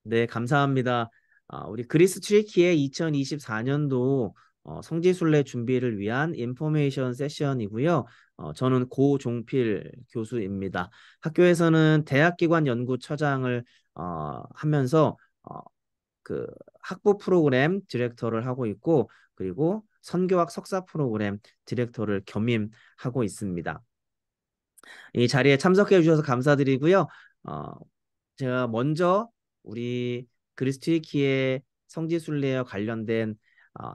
네, 감사합니다. 우리 그리스 트리키의 2024년도 성지순례 준비를 위한 인포메이션 세션이고요. 저는 고종필 교수입니다. 학교에서는 대학기관 연구처장을 하면서 그 학부 프로그램 디렉터를 하고 있고, 그리고 선교학 석사 프로그램 디렉터를 겸임하고 있습니다. 이 자리에 참석해 주셔서 감사드리고요. 어, 제가 먼저 우리 그리스도키의 성지순례와 관련된 어,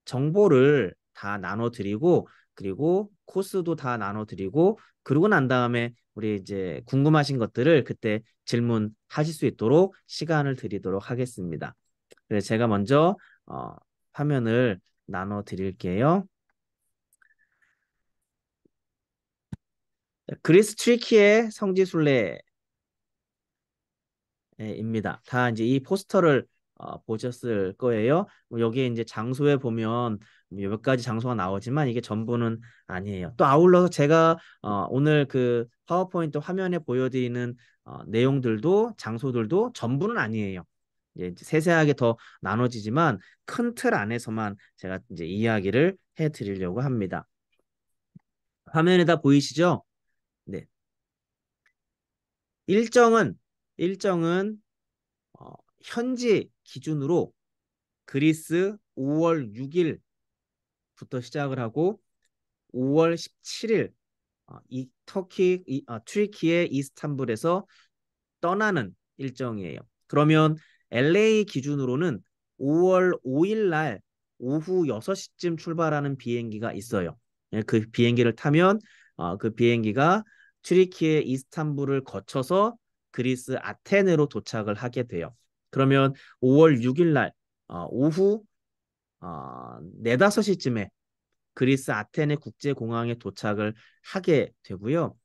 정보를 다 나눠드리고, 그리고 코스도 다 나눠드리고, 그러고 난 다음에 우리 이제 궁금하신 것들을 그때 질문하실 수 있도록 시간을 드리도록 하겠습니다. 그래서 제가 먼저 어, 화면을 나눠드릴게요. 그리스 트리키의 성지순례 입니다. 다 이제 이 포스터를 보셨을 거예요. 여기에 이제 장소에 보면 몇 가지 장소가 나오지만 이게 전부는 아니에요. 또 아울러서 제가 오늘 그 파워포인트 화면에 보여드리는 내용들도 장소들도 전부는 아니에요. 이제 세세하게 더 나눠지지만 큰 틀 안에서만 제가 이제 이야기를 해드리려고 합니다. 화면에다 보이시죠? 네. 일정은 일정은 어, 현지 기준으로 그리스 5월 6일부터 시작을 하고 5월 17일 이 터키 트리키의 이스탄불에서 떠나는 일정이에요. 그러면 LA 기준으로는 5월 5일 날 오후 6시쯤 출발하는 비행기가 있어요. 예, 그 비행기를 타면 그 비행기가 튀르키예 이스탄불을 거쳐서 그리스 아테네로 도착을 하게 돼요. 그러면 5월 6일 날 오후 4, 5시쯤에 그리스 아테네 국제공항에 도착을 하게 되고요.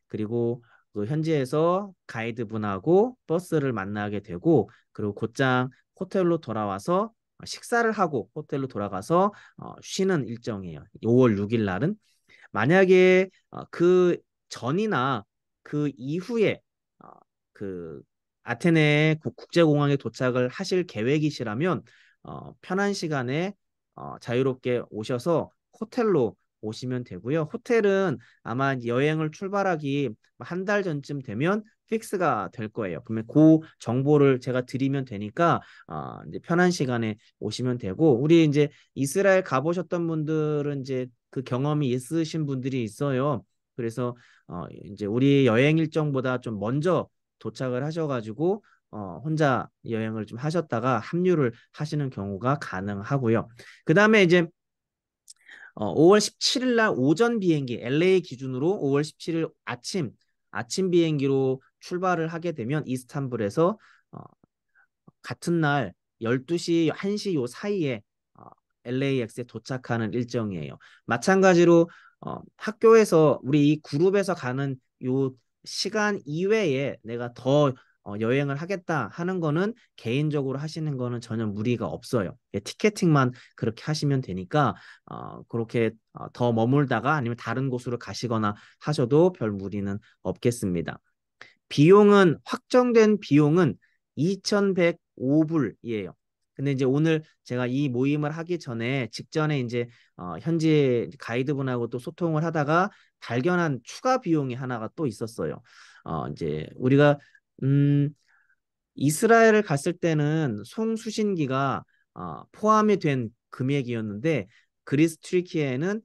그리고 그 현지에서 가이드분하고 버스를 만나게 되고, 그리고 곧장 호텔로 돌아와서 식사를 하고 호텔로 돌아가서 쉬는 일정이에요. 5월 6일 날은. 만약에 그 전이나 그 이후에 어, 그 아테네 국제공항에 도착을 하실 계획이시라면 편한 시간에 자유롭게 오셔서 호텔로 오시면 되고요. 호텔은 아마 여행을 출발하기 한 달 전쯤 되면 픽스가 될 거예요. 그러면 그 정보를 제가 드리면 되니까 이제 편한 시간에 오시면 되고, 우리 이제 이스라엘 가보셨던 분들은 이제 그 경험이 있으신 분들이 있어요. 그래서 이제 우리 여행 일정보다 좀 먼저 도착을 하셔가지고 혼자 여행을 좀 하셨다가 합류를 하시는 경우가 가능하고요. 그 다음에 이제 5월 17일 날 오전 비행기 LA 기준으로 5월 17일 아침 비행기로 출발을 하게 되면 이스탄불에서 어, 같은 날 12시, 1시 요 사이에 LAX에 도착하는 일정이에요. 마찬가지로 학교에서 우리 이 그룹에서 가는 요 시간 이외에 내가 더 여행을 하겠다 하는 거는 개인적으로 하시는 거는 전혀 무리가 없어요. 예, 티켓팅만 그렇게 하시면 되니까 그렇게 더 머물다가 아니면 다른 곳으로 가시거나 하셔도 별 무리는 없겠습니다. 비용은 확정된 비용은 2,105불이에요. 근데 이제 오늘 제가 이 모임을 하기 전에 직전에 이제 현지 가이드분하고 또 소통을 하다가 발견한 추가 비용이 하나가 또 있었어요. 이제 우리가 음 이스라엘을 갔을 때는 송수신기가 포함이 된 금액이었는데 그리스 튀르키예에는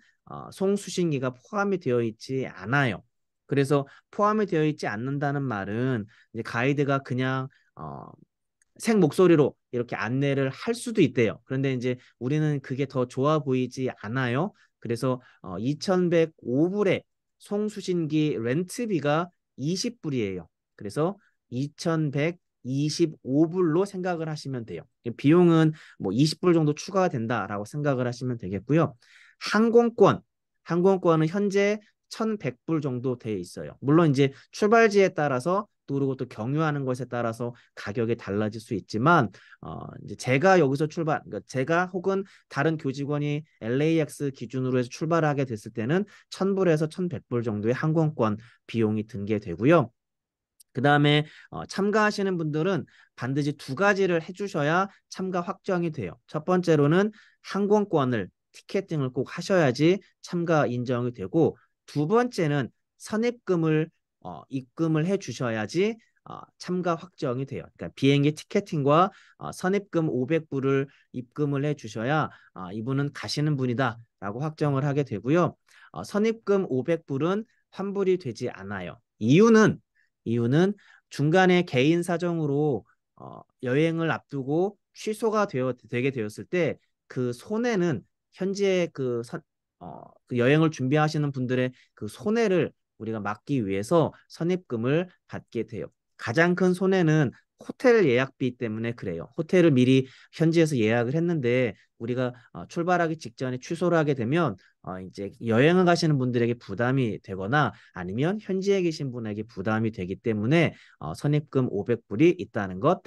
송수신기가 포함이 되어 있지 않아요. 그래서 포함이 되어 있지 않는다는 말은 이제 가이드가 그냥 생 목소리로 이렇게 안내를 할 수도 있대요. 그런데 이제 우리는 그게 더 좋아 보이지 않아요. 그래서 2,105불에 송수신기 렌트비가 20불이에요. 그래서 2,125불로 생각을 하시면 돼요. 비용은 뭐 20불 정도 추가가 된다라고 생각을 하시면 되겠고요. 항공권, 항공권은 현재 1,100불 정도 돼 있어요. 물론 이제 출발지에 따라서 또 그리고 또 경유하는 것에 따라서 가격이 달라질 수 있지만 이제 제가 여기서 그러니까 제가 혹은 다른 교직원이 LAX 기준으로 해서 출발하게 됐을 때는 1,000불에서 1,100불 정도의 항공권 비용이 든게 되고요. 그 다음에 참가하시는 분들은 반드시 두 가지를 해주셔야 참가 확정이 돼요. 첫 번째로는 항공권을 티켓팅을 꼭 하셔야지 참가 인정이 되고 두 번째는 선입금을 입금을 해주셔야지 참가 확정이 돼요. 그러니까 비행기 티켓팅과 선입금 500불을 입금을 해주셔야 이분은 가시는 분이다라고 확정을 하게 되고요. 선입금 500불은 환불이 되지 않아요. 이유는 중간에 개인 사정으로 여행을 앞두고 취소가 되게 되었을 때 그 손해는 현재 그 여행을 준비하시는 분들의 그 손해를 우리가 막기 위해서 선입금을 받게 돼요. 가장 큰 손해는 호텔 예약비 때문에 그래요. 호텔을 미리 현지에서 예약을 했는데 우리가 출발하기 직전에 취소를 하게 되면 이제 여행을 가시는 분들에게 부담이 되거나 아니면 현지에 계신 분에게 부담이 되기 때문에 선입금 500불이 있다는 것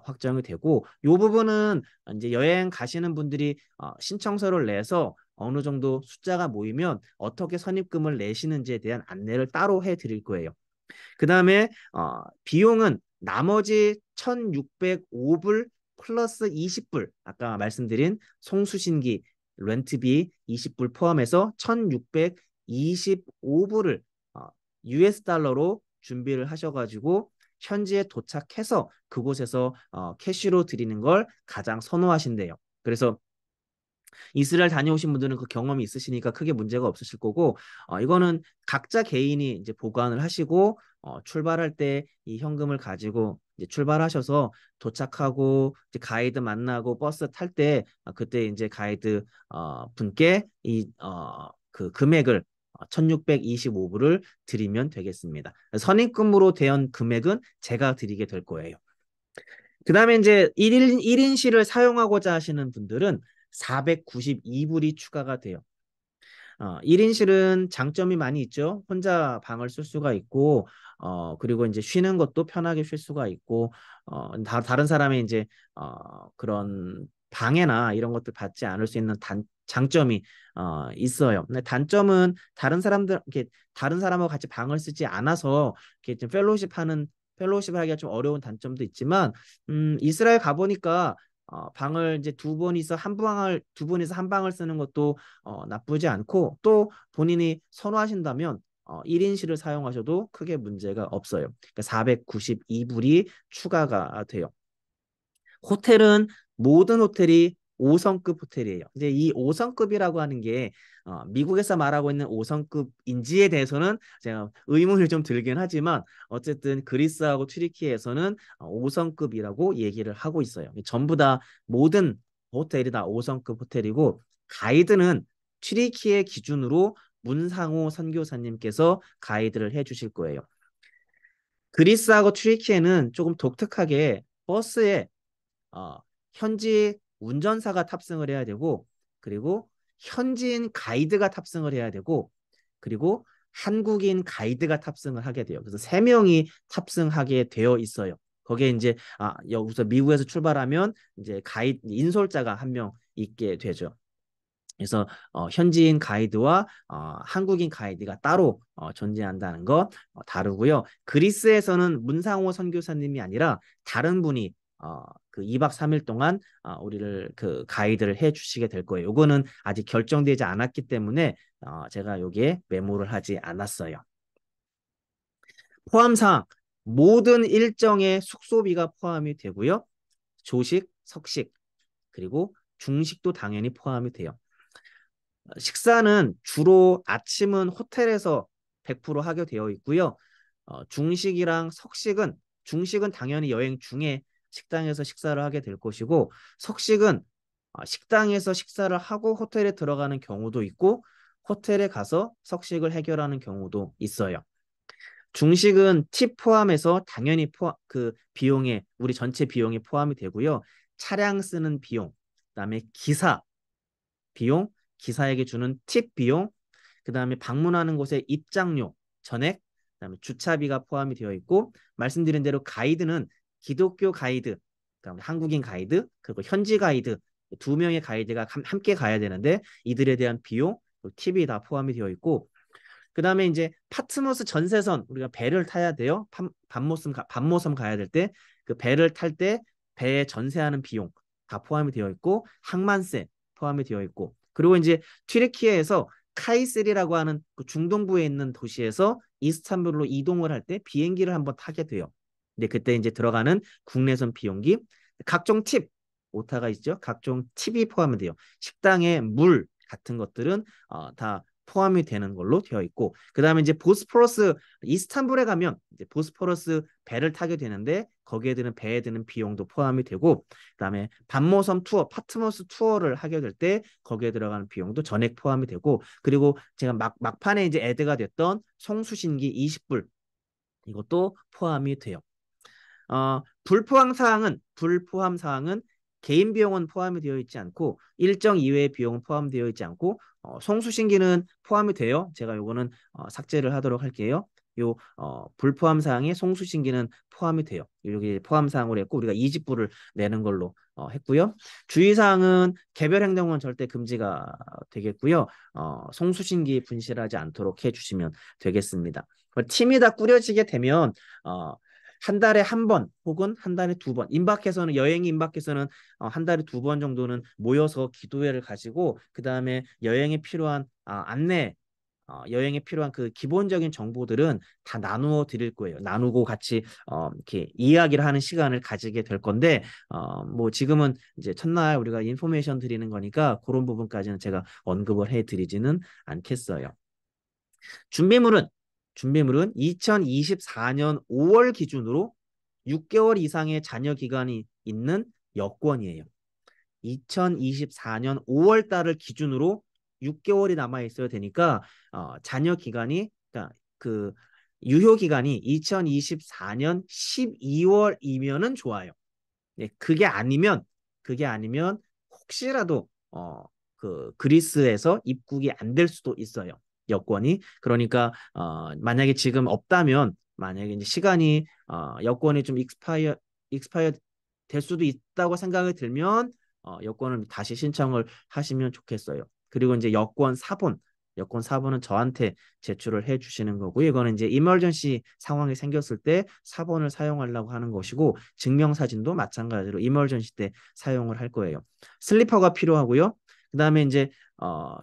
확정이 되고 이 부분은 이제 여행 가시는 분들이 신청서를 내서 어느 정도 숫자가 모이면 어떻게 선입금을 내시는지에 대한 안내를 따로 해드릴 거예요. 그 다음에 비용은 나머지 1,605불 플러스 20불 아까 말씀드린 송수신기 렌트비 20불 포함해서 1,625불을 US 달러로 준비를 하셔가지고 현지에 도착해서 그곳에서 캐시로 드리는 걸 가장 선호하신대요. 그래서 이스라엘 다녀오신 분들은 그 경험이 있으시니까 크게 문제가 없으실 거고 이거는 각자 개인이 이제 보관을 하시고 출발할 때 이 현금을 가지고 이제 출발하셔서 도착하고 이제 가이드 만나고 버스 탈 때 그때 이제 가이드 분께 그 금액을 1,625불을 드리면 되겠습니다. 선입금으로 대한 금액은 제가 드리게 될 거예요. 그 다음에 이제 1인실을 사용하고자 하시는 분들은 492불이 추가가 돼요. 1인실은 장점이 많이 있죠. 혼자 방을 쓸 수가 있고, 그리고 이제 쉬는 것도 편하게 쉴 수가 있고, 다른 사람의 이제, 그런 방해나 이런 것들 받지 않을 수 있는 장점이, 있어요. 근데 단점은 이렇게 다른 사람하고 같이 방을 쓰지 않아서, 이렇게 좀 펠로우십 하기가 좀 어려운 단점도 있지만, 이스라엘 가보니까, 방을 이제 두 분이서 한 방을 쓰는 것도 나쁘지 않고 또 본인이 선호하신다면 1인실을 사용하셔도 크게 문제가 없어요. 그러니까 492불이 추가가 돼요. 호텔은 모든 호텔이 5성급 호텔이에요. 이제 이 5성급이라고 하는 게 미국에서 말하고 있는 5성급인지에 대해서는 제가 의문을 좀 들긴 하지만 어쨌든 그리스하고 튀르키예에서는 5성급이라고 얘기를 하고 있어요. 전부 다 모든 호텔이 다 5성급 호텔이고 가이드는 튀르키예 기준으로 문상호 선교사님께서 가이드를 해주실 거예요. 그리스하고 튀르키예는 조금 독특하게 버스에 어, 현지 운전사가 탑승을 해야 되고 그리고 현지인 가이드가 탑승을 해야 되고 그리고 한국인 가이드가 탑승을 하게 돼요. 그래서 세 명이 탑승하게 되어 있어요. 거기에 이제 여기서 미국에서 출발하면 이제 가이드 인솔자가 한 명 있게 되죠. 그래서 현지인 가이드와 한국인 가이드가 따로 존재한다는 것 다르고요. 그리스에서는 문상호 선교사님이 아니라 다른 분이 그 2박 3일 동안 우리를 그 가이드를 해 주시게 될 거예요. 이거는 아직 결정되지 않았기 때문에 제가 여기에 메모를 하지 않았어요. 포함사항 모든 일정의 숙소비가 포함이 되고요. 조식, 석식, 그리고 중식도 당연히 포함이 돼요. 식사는 주로 아침은 호텔에서 100% 하게 되어 있고요. 중식은 당연히 여행 중에 식당에서 식사를 하게 될 것이고 석식은 식당에서 식사를 하고 호텔에 들어가는 경우도 있고 호텔에 가서 석식을 해결하는 경우도 있어요. 중식은 팁 포함해서 당연히 그 비용에 우리 전체 비용이 포함이 되고요. 차량 쓰는 비용, 그다음에 기사 비용, 기사에게 주는 팁 비용, 그다음에 방문하는 곳의 입장료, 전액, 그다음에 주차비가 포함이 되어 있고 말씀드린 대로 가이드는 기독교 가이드, 그다음에 한국인 가이드, 그리고 현지 가이드 두 명의 가이드가 함께 가야 되는데 이들에 대한 비용, 팁이 다 포함이 되어 있고 그 다음에 이제 파트모스 전세선 우리가 배를 타야 돼요. 밤모섬 가야 될 때 그 배를 탈 때 배에 전세하는 비용 다 포함이 되어 있고 항만세 포함이 되어 있고 그리고 이제 튀르키예에서 카이세리라고 하는 그 중동부에 있는 도시에서 이스탄불로 이동을 할 때 비행기를 한번 타게 돼요. 근데 그때 이제 들어가는 국내선 비용기 각종 팁 오타가 있죠. 각종 팁이 포함이 돼요. 식당에 물 같은 것들은 다 포함이 되는 걸로 되어 있고 그 다음에 이제 보스포러스 이스탄불에 가면 이제 보스포러스 배를 타게 되는데 거기에 드는 배에 드는 비용도 포함이 되고 그 다음에 밤모섬 투어 파트모스 투어를 하게 될 때 거기에 들어가는 비용도 전액 포함이 되고 그리고 제가 막판에 이제 애드가 됐던 송수신기 20불 이것도 포함이 돼요. 불포함 사항은 개인 비용은 포함이 되어 있지 않고 일정 이외의 비용은 포함되어 있지 않고 송수신기는 포함이 돼요. 제가 요거는 삭제를 하도록 할게요. 요 불포함 사항에 송수신기는 포함이 돼요. 여기 포함 사항으로 했고 우리가 20불을 내는 걸로 했고요. 주의사항은 개별 행동은 절대 금지가 되겠고요. 송수신기 분실하지 않도록 해주시면 되겠습니다. 팀이 다 꾸려지게 되면 한 달에 한 번 혹은 한 달에 두 번 여행이 임박해서는 한 달에 두 번 정도는 모여서 기도회를 가지고 그 다음에 여행에 필요한 안내 여행에 필요한 그 기본적인 정보들은 다 나누어 드릴 거예요. 나누고 같이 이렇게 이야기를 하는 시간을 가지게 될 건데 뭐 지금은 이제 첫날 우리가 인포메이션 드리는 거니까 그런 부분까지는 제가 언급을 해드리지는 않겠어요. 준비물은 2024년 5월 기준으로 6개월 이상의 자녀 기간이 있는 여권이에요. 2024년 5월 달을 기준으로 6개월이 남아 있어야 되니까 자녀 기간이 그러니까 그 유효 기간이 2024년 12월이면은 좋아요. 네, 그게 아니면 혹시라도 그 그리스에서 입국이 안 될 수도 있어요. 여권이. 그러니까 만약에 지금 없다면 만약에 이제 시간이 여권이 좀 익스파이어 될 수도 있다고 생각이 들면 여권을 다시 신청을 하시면 좋겠어요. 그리고 이제 여권 사본은 저한테 제출을 해 주시는 거고요. 이거는 이제 이머전시 상황이 생겼을 때 사본을 사용하려고 하는 것이고 증명사진도 마찬가지로 이머전시 때 사용을 할 거예요. 슬리퍼가 필요하고요. 그다음에 이제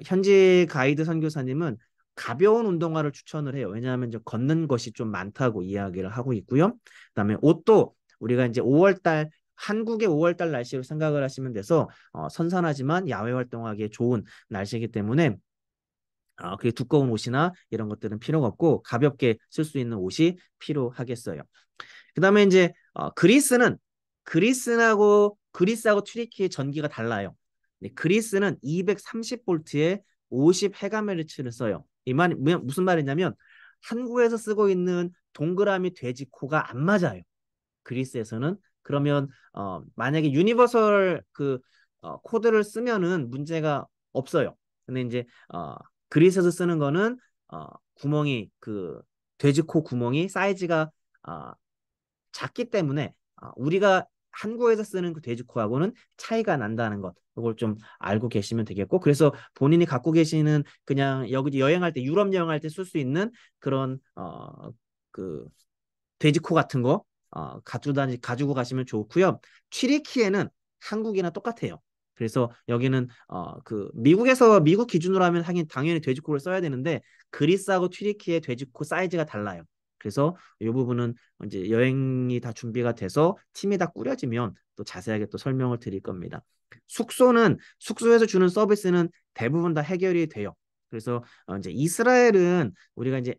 현지 가이드 선교사님은 가벼운 운동화를 추천을 해요. 왜냐하면 이제 걷는 것이 좀 많다고 이야기를 하고 있고요. 그다음에 옷도 우리가 이제 5월달 한국의 5월달 날씨로 생각을 하시면 돼서 선선하지만 야외 활동하기에 좋은 날씨이기 때문에 그게 두꺼운 옷이나 이런 것들은 필요가 없고 가볍게 쓸 수 있는 옷이 필요하겠어요. 그다음에 이제 그리스하고 튀르키예 전기가 달라요. 네, 그리스는 230볼트에 50 헤가메르츠를 써요. 이 말이 무슨 말이냐면 한국에서 쓰고 있는 동그라미 돼지 코가 안 맞아요. 그리스에서는 그러면 만약에 유니버설 그 코드를 쓰면은 문제가 없어요. 근데 이제 그리스에서 쓰는 거는 구멍이 그 돼지코 구멍이 사이즈가 어, 작기 때문에 우리가 한국에서 쓰는 그 돼지코하고는 차이가 난다는 것. 이걸 좀 알고 계시면 되겠고 그래서 본인이 갖고 계시는 그냥 여기 여행할 때 유럽 여행할 때 쓸 수 있는 그런 그 돼지코 같은 거 가지고 가시면 좋고요. 튀르키예는 한국이나 똑같아요. 그래서 여기는 그 미국 기준으로 하면 당연히 돼지코를 써야 되는데 그리스하고 튀르키예 돼지코 사이즈가 달라요. 그래서 이 부분은 이제 여행이 다 준비가 돼서 팀이 다 꾸려지면 또 자세하게 또 설명을 드릴 겁니다. 숙소에서 주는 서비스는 대부분 다 해결이 돼요. 그래서 이제 이스라엘은 우리가 이제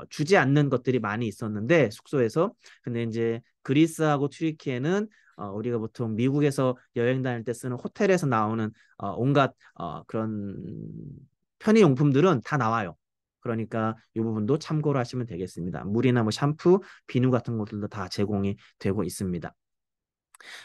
주지 않는 것들이 많이 있었는데 숙소에서 근데 이제 그리스하고 튀르키예는 우리가 보통 미국에서 여행 다닐 때 쓰는 호텔에서 나오는 온갖 그런 편의용품들은 다 나와요. 그러니까 이 부분도 참고를 하시면 되겠습니다. 물이나 뭐 샴푸, 비누 같은 것들도 다 제공이 되고 있습니다.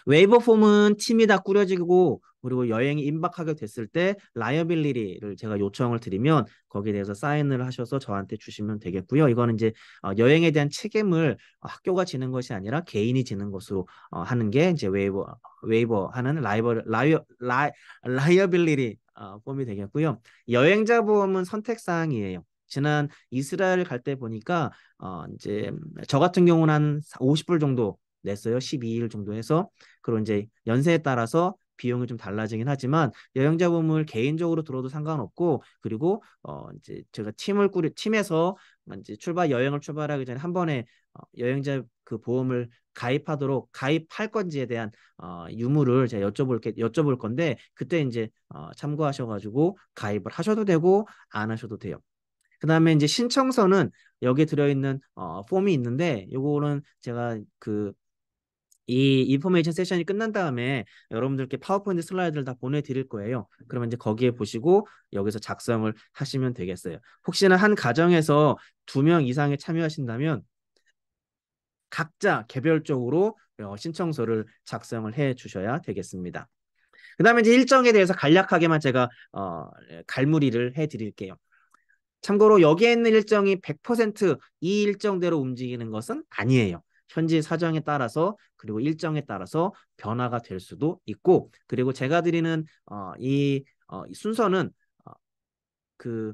웨이버 폼은 팀이 다 꾸려지고 그리고 여행이 임박하게 됐을 때 라이어빌리티를 제가 요청을 드리면 거기에 대해서 사인을 하셔서 저한테 주시면 되겠고요. 이거는 이제 여행에 대한 책임을 학교가 지는 것이 아니라 개인이 지는 것으로 하는 게 이제 웨이버 하는 라이어빌리티 폼이 되겠고요. 여행자 보험은 선택 사항이에요. 지난 이스라엘 갈 때 보니까 이제 저 같은 경우는 한 50불 정도 냈어요. 12일 정도 해서. 그리고 이제 연세에 따라서 비용이 좀 달라지긴 하지만 여행자금을 개인적으로 들어도 상관없고, 그리고 이제 제가 팀에서 이제 여행을 출발하기 전에 한 번에 여행자 그 보험을 가입할 건지에 대한 유무를 제가 여쭤볼 건데, 그때 이제 참고하셔가지고 가입을 하셔도 되고 안 하셔도 돼요. 그다음에 이제 신청서는 여기 들어있는 폼이 있는데, 요거는 제가 이 인포메이션 세션이 끝난 다음에 여러분들께 파워포인트 슬라이드를 다 보내드릴 거예요. 그러면 이제 거기에 보시고 여기서 작성을 하시면 되겠어요. 혹시나 한 가정에서 2명 이상이 참여하신다면 각자 개별적으로 신청서를 작성을 해 주셔야 되겠습니다. 그다음에 이제 일정에 대해서 간략하게만 제가 갈무리를 해 드릴게요. 참고로 여기에 있는 일정이 100%이 일정대로 움직이는 것은 아니에요. 현지 사정에 따라서, 그리고 일정에 따라서 변화가 될 수도 있고, 그리고 제가 드리는 이 순서는 어, 그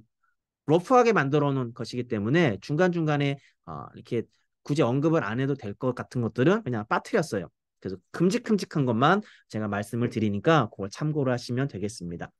러프하게 만들어 놓은 것이기 때문에 중간중간에 이렇게 굳이 언급을 안 해도 될 것 같은 것들은 그냥 빠뜨렸어요. 그래서 큼직큼직한 것만 제가 말씀을 드리니까 그걸 참고를 하시면 되겠습니다.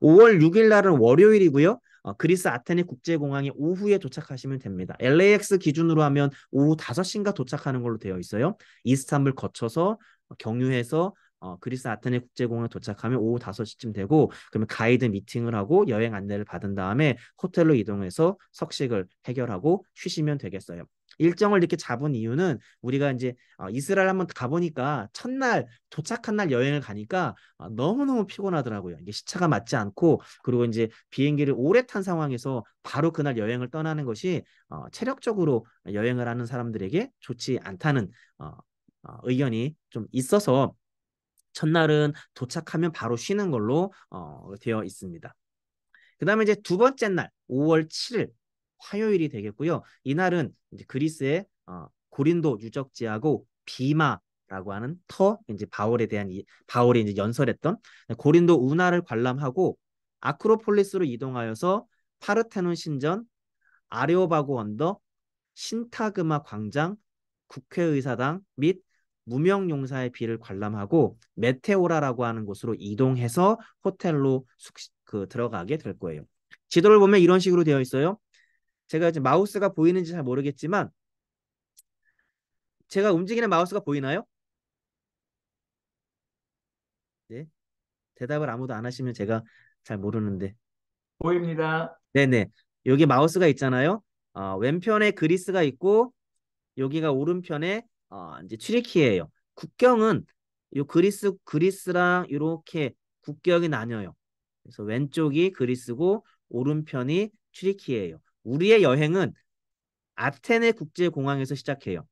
5월 6일 날은 월요일이고요. 그리스 아테네 국제공항에 오후에 도착하시면 됩니다. LAX 기준으로 하면 오후 5시인가 도착하는 걸로 되어 있어요. 이스탄불 거쳐서 경유해서 그리스 아테네 국제공항에 도착하면 오후 5시쯤 되고, 그러면 가이드 미팅을 하고 여행 안내를 받은 다음에 호텔로 이동해서 석식을 해결하고 쉬시면 되겠어요. 일정을 이렇게 잡은 이유는 우리가 이제 이스라엘 한번 가보니까 첫날 도착한 날 여행을 가니까 너무너무 피곤하더라고요. 이게 시차가 맞지 않고, 그리고 이제 비행기를 오래 탄 상황에서 바로 그날 여행을 떠나는 것이 체력적으로 여행을 하는 사람들에게 좋지 않다는 의견이 좀 있어서 첫날은 도착하면 바로 쉬는 걸로 되어 있습니다. 그 다음에 이제 두 번째 날 5월 7일 화요일이 되겠고요. 이날은 이제 그리스의 고린도 유적지하고 비마라고 하는 이제 바울이 이제 연설했던 고린도 운하를 관람하고 아크로폴리스로 이동하여서 파르테논 신전, 아레오바고 언덕, 신타그마 광장, 국회의사당 및 무명용사의 비를 관람하고 메테오라라고 하는 곳으로 이동해서 호텔로 들어가게 될 거예요. 지도를 보면 이런 식으로 되어 있어요. 제가 이제 마우스가 보이는지 잘 모르겠지만 제가 움직이는 마우스가 보이나요? 네. 대답을 아무도 안 하시면 제가 잘 모르는데. 보입니다. 네네. 여기 마우스가 있잖아요. 왼편에 그리스가 있고 여기가 오른편에 이제 튀르키예요. 국경은 요 그리스랑 이렇게 국경이 나뉘어요. 그래서 왼쪽이 그리스고 오른편이 튀르키예요. 우리의 여행은 아테네 국제공항에서 시작해요.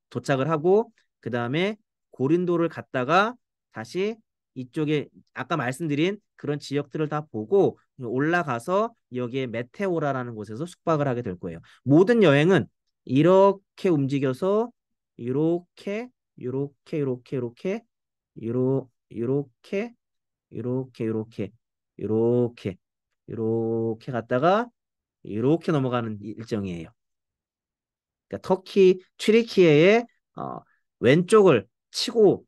도착을 하고 그 다음에 고린도를 갔다가 다시 이쪽에 아까 말씀드린 그런 지역들을 다 보고 올라가서 여기에 메테오라라는 곳에서 숙박을 하게 될 거예요. 모든 여행은 이렇게 움직여서 이렇게 이렇게 이렇게 이렇게 이렇게 이렇게 이렇게 이렇게 이렇게 갔다가 이렇게 넘어가는 일정이에요. 그러니까 터키 튀르키예의 왼쪽을 치고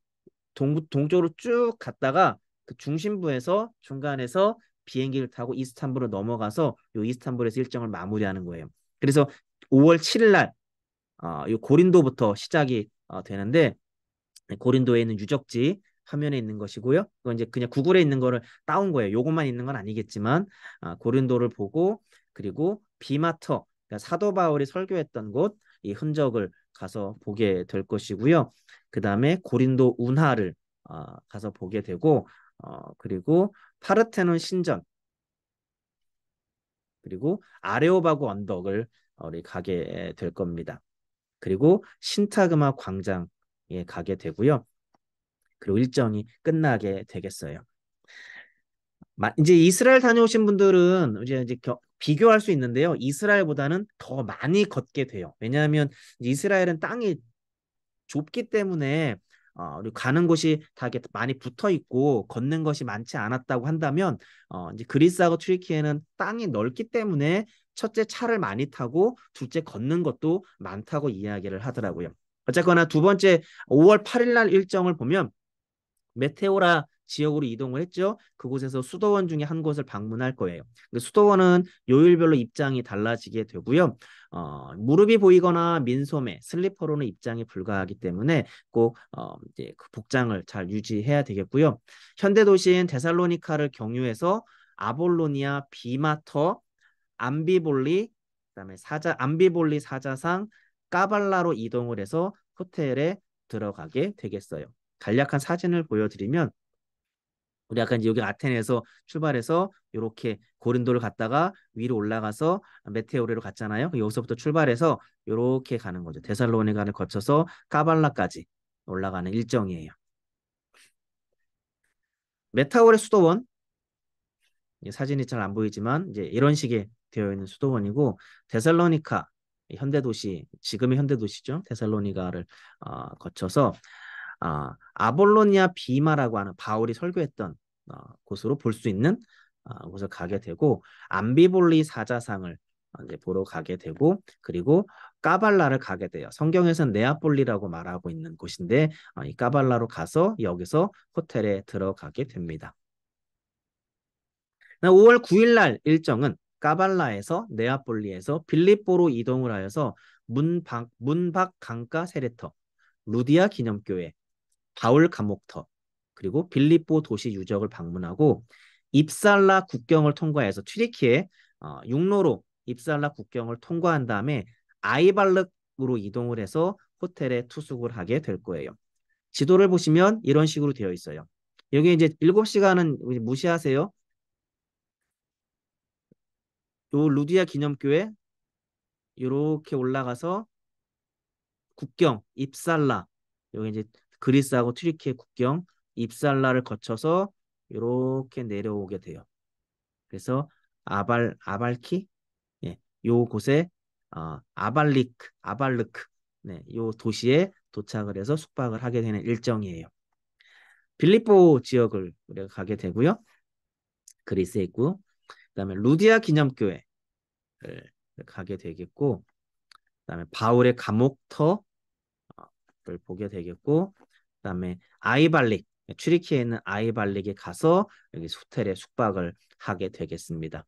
동쪽으로 쭉 갔다가 그 중심부에서 중간에서 비행기를 타고 이스탄불로 넘어가서 요 이스탄불에서 일정을 마무리하는 거예요. 그래서 5월 7일 날 요 고린도부터 시작이 되는데, 고린도에 있는 유적지 화면에 있는 것이고요. 그건 이제 그냥 구글에 있는 거를 따온 거예요. 요것만 있는 건 아니겠지만 고린도를 보고, 그리고 비마터, 그러니까 사도 바울이 설교했던 곳 이 흔적을 가서 보게 될 것이고요. 그 다음에 고린도 운하를 가서 보게 되고, 그리고 파르테논 신전, 그리고 아레오바고 언덕을 우리 가게 될 겁니다. 그리고 신타그마 광장에 가게 되고요. 그리고 일정이 끝나게 되겠어요. 이제 이스라엘 다녀오신 분들은 이제 비교할 수 있는데요. 이스라엘보다는 더 많이 걷게 돼요. 왜냐하면 이스라엘은 땅이 좁기 때문에 그리고 가는 곳이 다 이렇게 많이 붙어 있고 걷는 것이 많지 않았다고 한다면 이제 그리스하고 튀르키예는 땅이 넓기 때문에 첫째 차를 많이 타고 둘째 걷는 것도 많다고 이야기를 하더라고요. 어쨌거나 두 번째 5월 8일 날 일정을 보면 메테오라 지역으로 이동을 했죠. 그곳에서 수도원 중에 한 곳을 방문할 거예요. 수도원은 요일별로 입장이 달라지게 되고요. 무릎이 보이거나 민소매, 슬리퍼로는 입장이 불가하기 때문에 꼭 이제 그 복장을 잘 유지해야 되겠고요. 현대도시인 데살로니카를 경유해서 아볼로니아, 비마터, 암비볼리, 그다음에 암비볼리 사자상, 까발라로 이동을 해서 호텔에 들어가게 되겠어요. 간략한 사진을 보여드리면 우리 아까 이제 여기 아테네에서 출발해서 이렇게 고린도를 갔다가 위로 올라가서 메테오레로 갔잖아요. 여기서부터 출발해서 이렇게 가는 거죠. 데살로니가를 거쳐서 까발라까지 올라가는 일정이에요. 메타올의 수도원, 사진이 잘 안 보이지만 이제 이런 식의 되어 있는 수도원이고, 데살로니카 현대도시, 지금의 현대도시죠. 데살로니가를 거쳐서 아볼로니아 비마라고 하는 바울이 설교했던 곳으로 볼 수 있는 곳을 가게 되고, 암비볼리 사자상을 이제 보러 가게 되고, 그리고 까발라를 가게 돼요. 성경에서는 네아폴리라고 말하고 있는 곳인데 이 까발라로 가서 여기서 호텔에 들어가게 됩니다. 5월 9일 날 일정은 까발라에서 네아폴리에서 빌립보로 이동을 하여서 문박 강가 세레터, 루디아 기념교회, 바울 감옥터, 그리고 빌립보 도시 유적을 방문하고 입살라 국경을 통과해서 튀르키예 육로로 입살라 국경을 통과한 다음에 아이발르크로 이동을 해서 호텔에 투숙을 하게 될 거예요. 지도를 보시면 이런 식으로 되어 있어요. 여기 이제 7시간은 무시하세요. 요 루디아 기념교회 이렇게 올라가서 국경 입살라, 여기 이제 그리스하고 튀르키예 국경 입살라를 거쳐서 이렇게 내려오게 돼요. 그래서 아발키, 예, 요 곳에 아발르크, 네, 요 도시에 도착을 해서 숙박을 하게 되는 일정이에요. 빌립보 지역을 우리가 가게 되고요. 그리스에 있고, 그다음에 루디아 기념교회를 가게 되겠고, 그다음에 바울의 감옥터를 보게 되겠고, 그다음에 아이발릭, 튀르키예에 있는 아이발릭에 가서 여기 호텔에 숙박을 하게 되겠습니다.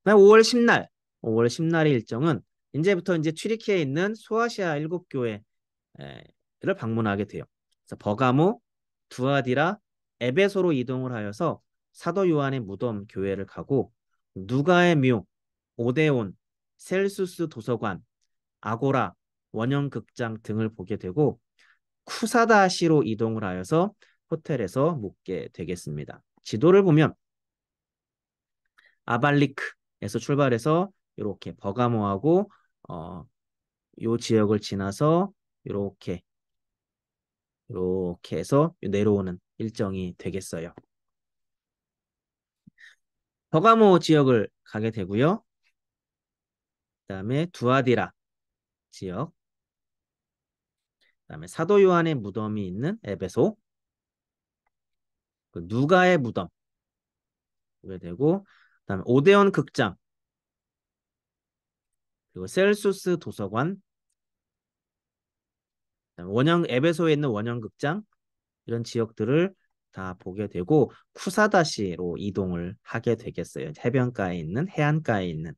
5월 10날, 5월 10날의 일정은 이제부터 이제 튀르키예에 있는 소아시아 7교회를 방문하게 돼요. 그래서 버가모, 두아디라, 에베소로 이동을 하여서 사도 요한의 무덤 교회를 가고 누가의 묘, 오데온, 셀수스 도서관, 아고라, 원형극장 등을 보게 되고 쿠사다시로 이동을 하여서 호텔에서 묵게 되겠습니다. 지도를 보면 아발리크에서 출발해서 이렇게 버가모하고 요 지역을 지나서 이렇게 해서 내려오는 일정이 되겠어요. 버가모 지역을 가게 되고요. 그다음에 두아디라 지역, 그다음에 사도 요한의 무덤이 있는 에베소, 그 누가의 무덤 보게 되고, 그다음에 오데온 극장, 그리고 셀수스 도서관, 원형 에베소에 있는 원형극장, 이런 지역들을 다 보게 되고 쿠사다시로 이동을 하게 되겠어요. 해변가에 있는 해안가에 있는.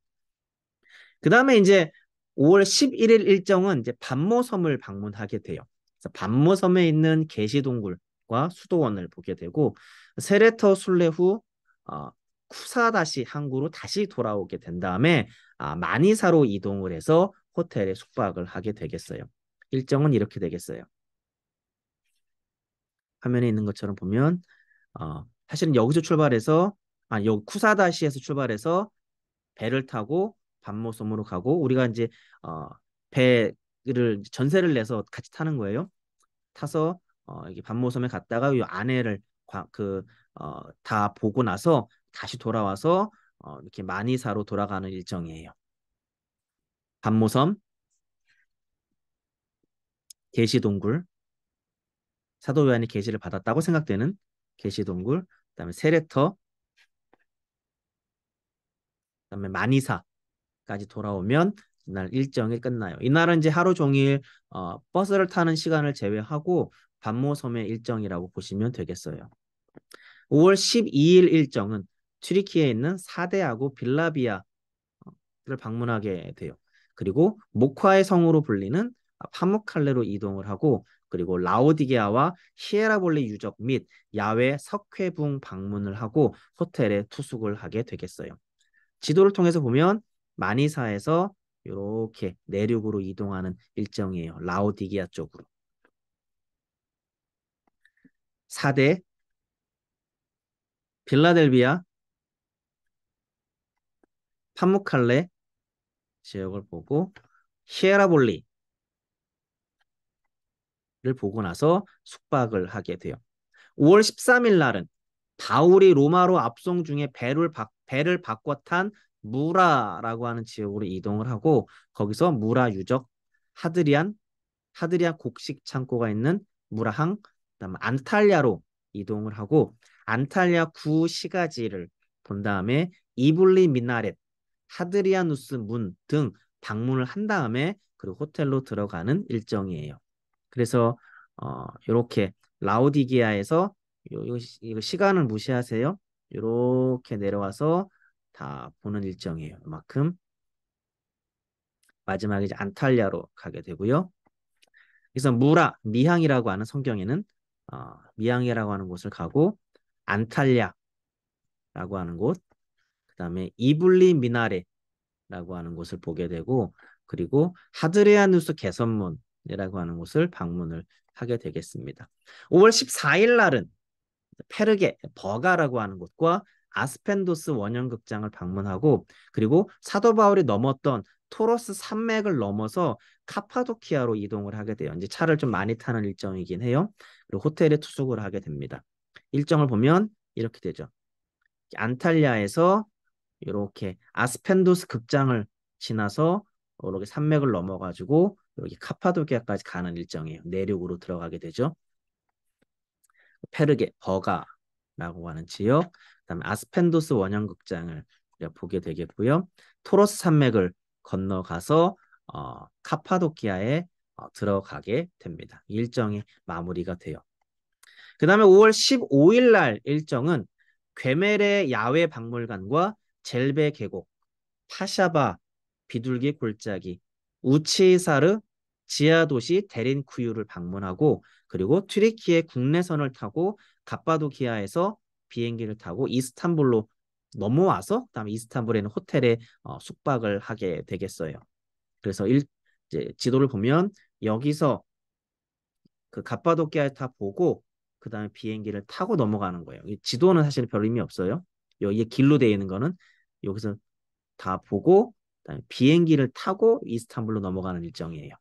그 다음에 이제 5월 11일 일정은 이제 반모섬을 방문하게 돼요. 그래서 반모섬에 있는 게시동굴과 수도원을 보게 되고 세레터 순례 후 쿠사다시 항구로 다시 돌아오게 된 다음에 마니사로 이동을 해서 호텔에 숙박을 하게 되겠어요. 일정은 이렇게 되겠어요. 화면에 있는 것처럼 보면 사실은 여기서 출발해서 여기 쿠사다시에서 출발해서 배를 타고 반모섬으로 가고 우리가 이제 배를 전세를 내서 같이 타는 거예요. 타서 여기 반모섬에 갔다가 이 안에를 다 보고 나서 다시 돌아와서 이렇게 마니사로 돌아가는 일정이에요. 반모섬, 게시동굴, 사도 요한이 계시를 받았다고 생각되는 게시동굴, 그다음에 세레터, 그다음에 마니사, 까지 돌아오면 이날 일정이 끝나요. 이날은 이제 하루 종일 버스를 타는 시간을 제외하고 반모섬의 일정이라고 보시면 되겠어요. 5월 12일 일정은 튀르키예에 있는 사대하고 빌라비아를 방문하게 돼요. 그리고 모카의 성으로 불리는 파묵칼레로 이동을 하고 그리고 라오디게아와 히에라볼리 유적 및 야외 석회붕 방문을 하고 호텔에 투숙을 하게 되겠어요. 지도를 통해서 보면 마니사에서 이렇게 내륙으로 이동하는 일정이에요. 라오디게아 쪽으로. 4대 빌라델비아, 파무칼레 지역을 보고 히에라볼리를 보고 나서 숙박을 하게 돼요. 5월 13일 날은 바울이 로마로 압송 중에 배를 바꿔 탄 무라라고 하는 지역으로 이동을 하고 거기서 무라 유적 하드리안 곡식 창고가 있는 무라항 그다음에 안탈리아로 이동을 하고 안탈리아 구 시가지를 본 다음에 이블리 미나렛 하드리아누스 문 등 방문을 한 다음에 그리고 호텔로 들어가는 일정이에요. 그래서 이렇게 라오디게아에서 이거 시간을 무시하세요. 이렇게 내려와서 다 보는 일정이에요. 그만큼 마지막에 이제 안탈리아로 가게 되고요. 그래서 미항이라고 하는 성경에는 미항이라고 하는 곳을 가고 안탈리아라고 하는 곳, 그다음에 이블리 미나레라고 하는 곳을 보게 되고 그리고 하드리아누스 개선문이라고 하는 곳을 방문을 하게 되겠습니다. 5월 14일 날은 페르게 버가라고 하는 곳과 아스펜도스 원형극장을 방문하고 그리고 사도 바울이 넘었던 토로스 산맥을 넘어서 카파도키아로 이동을 하게 돼요. 이제 차를 좀 많이 타는 일정이긴 해요. 그리고 호텔에 투숙을 하게 됩니다. 일정을 보면 이렇게 되죠. 안탈리아에서 이렇게 아스펜도스 극장을 지나서 이렇게 산맥을 넘어가지고 여기 카파도키아까지 가는 일정이에요. 내륙으로 들어가게 되죠. 페르게 버가라고 하는 지역, 그다음에 아스펜도스 원형극장을 보게 되겠고요. 토로스 산맥을 건너가서 카파도키아에 들어가게 됩니다. 일정이 마무리가 돼요. 그 다음에 5월 15일 날 일정은 괴메레 야외 박물관과 젤베 계곡, 파샤바, 비둘기 골짜기, 우치사르, 지하도시 데린쿠유를 방문하고 그리고 튀르키예 국내선을 타고 갑바도키아에서 비행기를 타고 이스탄불로 넘어와서 그다음에 이스탄불에는 호텔에 숙박을 하게 되겠어요. 그래서 이제 지도를 보면 여기서 그 갑바도키아에 다 보고 그다음에 비행기를 타고 넘어가는 거예요. 이 지도는 사실 별 의미 없어요. 여기에 길로 되어 있는 거는 여기서 다 보고 그다음에 비행기를 타고 이스탄불로 넘어가는 일정이에요.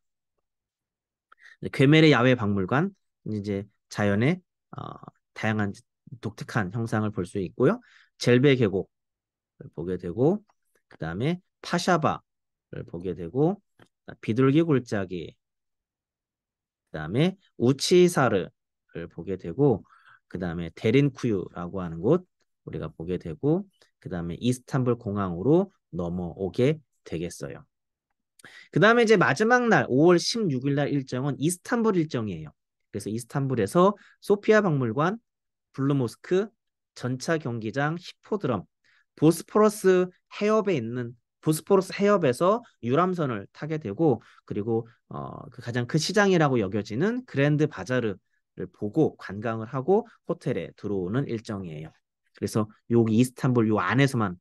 괴메레 야외 박물관 이제 자연의 어, 다양한 독특한 형상을 볼 수 있고요. 젤베 계곡을 보게 되고 그다음에 파샤바를 보게 되고 비둘기 골짜기 그다음에 우치사르를 보게 되고 그다음에 데린쿠유라고 하는 곳 우리가 보게 되고 그다음에 이스탄불 공항으로 넘어오게 되겠어요. 그다음에 이제 마지막 날 5월 16일 날 일정은 이스탄불 일정이에요. 그래서 이스탄불에서 소피아 박물관, 블루모스크, 전차 경기장, 히포드럼, 보스포러스 해협에 있는 보스포러스 해협에서 유람선을 타게 되고 그리고 그 가장 큰 시장이라고 여겨지는 그랜드 바자르를 보고 관광을 하고 호텔에 들어오는 일정이에요. 그래서 여기 이스탄불 요 안에서만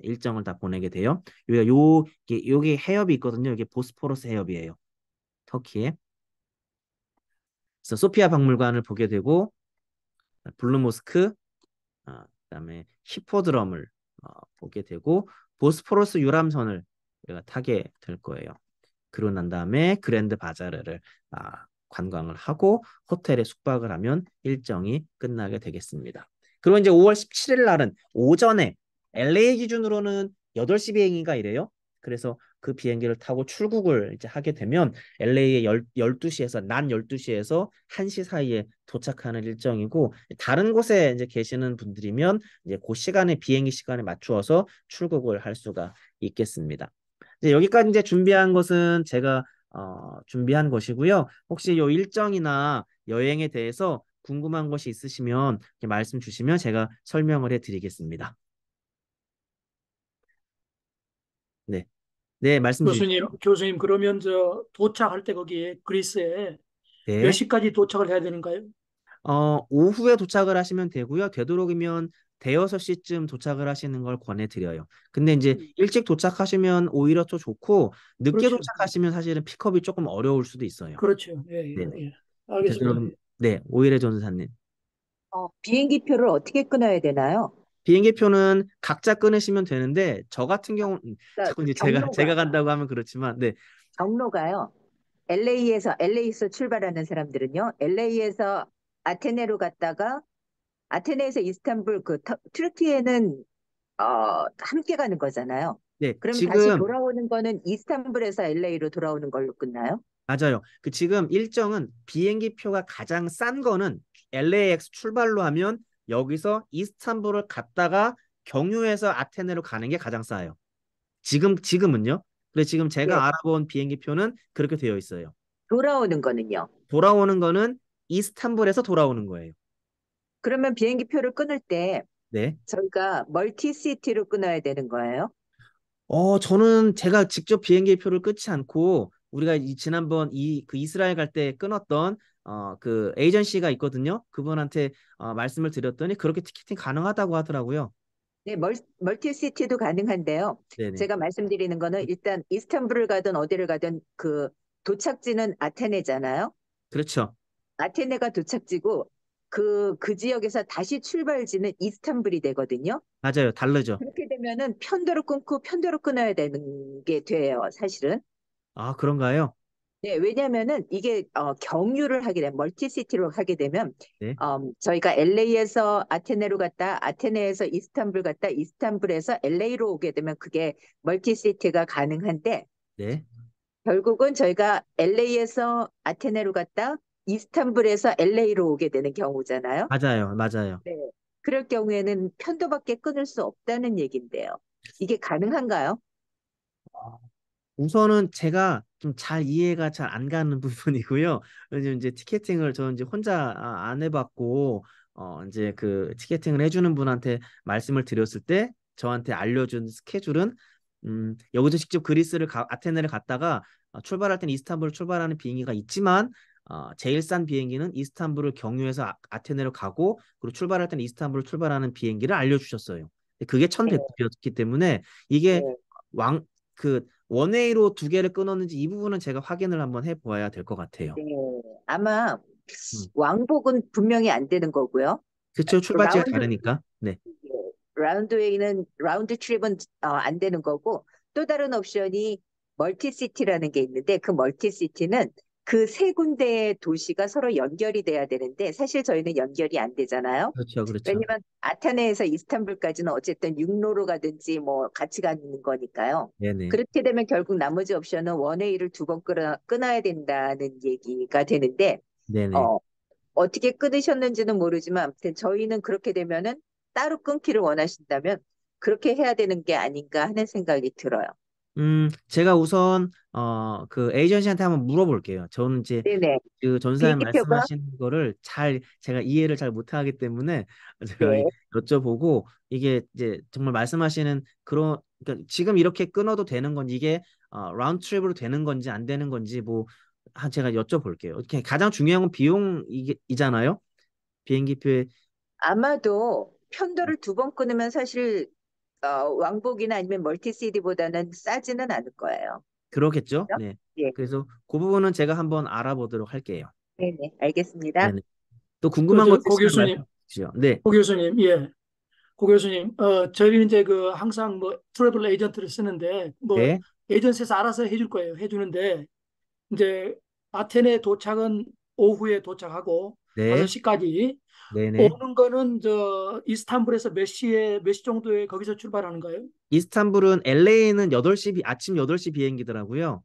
일정을 다 보내게 돼요. 여기가 여기 해협이 있거든요. 이게 보스포러스 해협이에요. 터키에. 그래서 소피아 박물관을 보게 되고 블루모스크 그다음에 히포드럼을 보게 되고 보스포러스 유람선을 우리가 타게 될 거예요. 그러고 난 다음에 그랜드 바자르를 관광을 하고 호텔에 숙박을 하면 일정이 끝나게 되겠습니다. 그리고 이제 5월 17일 날은 오전에 LA 기준으로는 8시 비행인가 이래요. 그래서 그 비행기를 타고 출국을 이제 하게 되면 LA에 12시에서 낮 12시에서 1시 사이에 도착하는 일정이고 다른 곳에 이제 계시는 분들이면 이제 그 시간에 비행기 시간에 맞추어서 출국을 할 수가 있겠습니다. 이제 여기까지 이제 준비한 것은 제가 준비한 것이고요. 혹시 요 일정이나 여행에 대해서 궁금한 것이 있으시면 이렇게 말씀 주시면 제가 설명을 해드리겠습니다. 네, 네, 말씀 주십시오. 교수님, 그러면 도착할 때 거기에 그리스에 몇 네. 시까지 도착을 해야 되는가요? 오후에 도착을 하시면 되고요. 되도록이면 대여섯 시쯤 도착을 하시는 걸 권해드려요. 근데 이제 일찍 도착하시면 오히려 더 좋고, 늦게 그렇죠. 도착하시면 사실은 픽업이 조금 어려울 수도 있어요. 그렇죠. 예, 예, 네네. 예. 알겠습니다. 되도록, 예. 네, 오일의 전사님. 비행기표를 어떻게 끊어야 되나요? 비행기표는 각자 끊으시면 되는데, 저 같은 경우는, 그러니까 자꾸 이제 제가 경로가 간다고 하면 그렇지만, 네, 경로가요. LA에서 출발하는 사람들은요. LA에서 아테네로 갔다가 아테네에서 이스탄불 튀르키예는 함께 가는 거잖아요. 네, 그러면 다시 지금, 돌아오는 거는 이스탄불에서 LA로 돌아오는 걸로 끝나요? 맞아요. 그 지금 일정은 비행기 표가 가장 싼 거는 LAX 출발로 하면 여기서 이스탄불을 갔다가 경유해서 아테네로 가는 게 가장 싸요. 지금은요. 근데 지금 예. 제가 알아본 비행기 표는 그렇게 되어 있어요. 돌아오는 거는요. 돌아오는 거는 이스탄불에서 돌아오는 거예요. 그러면 비행기 표를 끊을 때 네. 저희가 멀티시티로 끊어야 되는 거예요? 저는 제가 직접 비행기 표를 끊지 않고 우리가 지난번 그 이스라엘 갈 때 끊었던 그 에이전시가 있거든요. 그분한테 말씀을 드렸더니 그렇게 티켓팅 가능하다고 하더라고요. 네, 멀티시티도 가능한데요. 네네. 제가 말씀드리는 거는 일단 이스탄불을 가든 어디를 가든 도착지는 아테네잖아요. 그렇죠. 아테네가 도착지고 그 지역에서 다시 출발지는 이스탄불이 되거든요. 맞아요. 다르죠. 그렇게 되면은 편도로 끊고 편도로 끊어야 되는 게 돼요, 사실은. 아, 그런가요? 네, 왜냐면은 이게 경유를 하게 되면 멀티시티로 하게 되면 네. 저희가 LA에서 아테네로 갔다 아테네에서 이스탄불 갔다 이스탄불에서 LA로 오게 되면 그게 멀티시티가 가능한데 네. 결국은 저희가 LA에서 아테네로 갔다 이스탄불에서 LA로 오게 되는 경우잖아요. 맞아요. 맞아요. 네. 그럴 경우에는 편도밖에 끊을 수 없다는 얘긴데요. 이게 가능한가요? 우선은 제가 좀 잘 이해가 잘 안 가는 부분이고요. 왜냐면 이제 티켓팅을 저는 이제 혼자 안 해봤고, 이제 그 티켓팅을 해주는 분한테 말씀을 드렸을 때 저한테 알려준 스케줄은, 여기서 직접 아테네를 갔다가 출발할 땐 이스탄불을 출발하는 비행기가 있지만, 제일 싼 비행기는 이스탄불을 경유해서 아테네로 가고, 그리고 출발할 땐 이스탄불을 출발하는 비행기를 알려주셨어요. 그게 네, 1,100비였기 때문에 이게 네, 왕, 그 원웨이로 두 개를 끊었는지 이 부분은 제가 확인을 한번 해보아야 될 것 같아요. 네. 아마 음. 왕복은 분명히 안 되는 거고요. 그쵸, 출발지가 라운드 다르니까. 네, 라운드 트립은 안 되는 거고 또 다른 옵션이 멀티시티라는 게 있는데 그 멀티시티는 그 세 군데의 도시가 서로 연결이 돼야 되는데 사실 저희는 연결이 안 되잖아요. 그렇죠, 그렇죠. 왜냐면 아테네에서 이스탄불까지는 어쨌든 육로로 가든지 뭐 같이 가는 거니까요. 네네, 그렇게 되면 결국 나머지 옵션은 원웨이를 두 번 끊어야 된다는 얘기가 되는데 네네. 어, 어떻게 끊으셨는지는 모르지만 아무튼 저희는 그렇게 되면은 따로 끊기를 원하신다면 그렇게 해야 되는 게 아닌가 하는 생각이 들어요. 제가 우선 그 에이전시한테 한번 물어볼게요. 저는 이제 네네. 그 전사님 비행기표가 말씀하시는 거를 제가 이해를 잘 못하기 때문에 제가 네. 여쭤보고 이게 이제 정말 말씀하시는 그러니까 지금 이렇게 끊어도 되는 건지 이게 라운드 트립으로 되는 건지 안 되는 건지 뭐 제가 여쭤볼게요. 이렇게 가장 중요한 건 비용이잖아요. 비행기표에 아마도 네, 편도를 두 번 끊으면 사실 왕복이나 아니면 멀티시티보다는 싸지는 않을 거예요. 그러겠죠. 그죠? 네. 예. 그래서 그 부분은 제가 한번 알아보도록 할게요. 네네. 알겠습니다. 네네. 또 궁금한 거 고 있으시면 교수님, 말씀 주시죠. 네. 고 교수님, 예. 고 교수님, 저희는 이제 항상 트래블 에이전트를 쓰는데, 네. 에이전시에서 알아서 해줄 거예요. 해주는데, 이제 아테네 도착은 오후에 도착하고 네. 5시까지 네네. 오는 거는 이스탄불에서 몇 시 정도에 거기서 출발하는 거예요? 이스탄불은 LA는 아침 8시 비행기더라고요.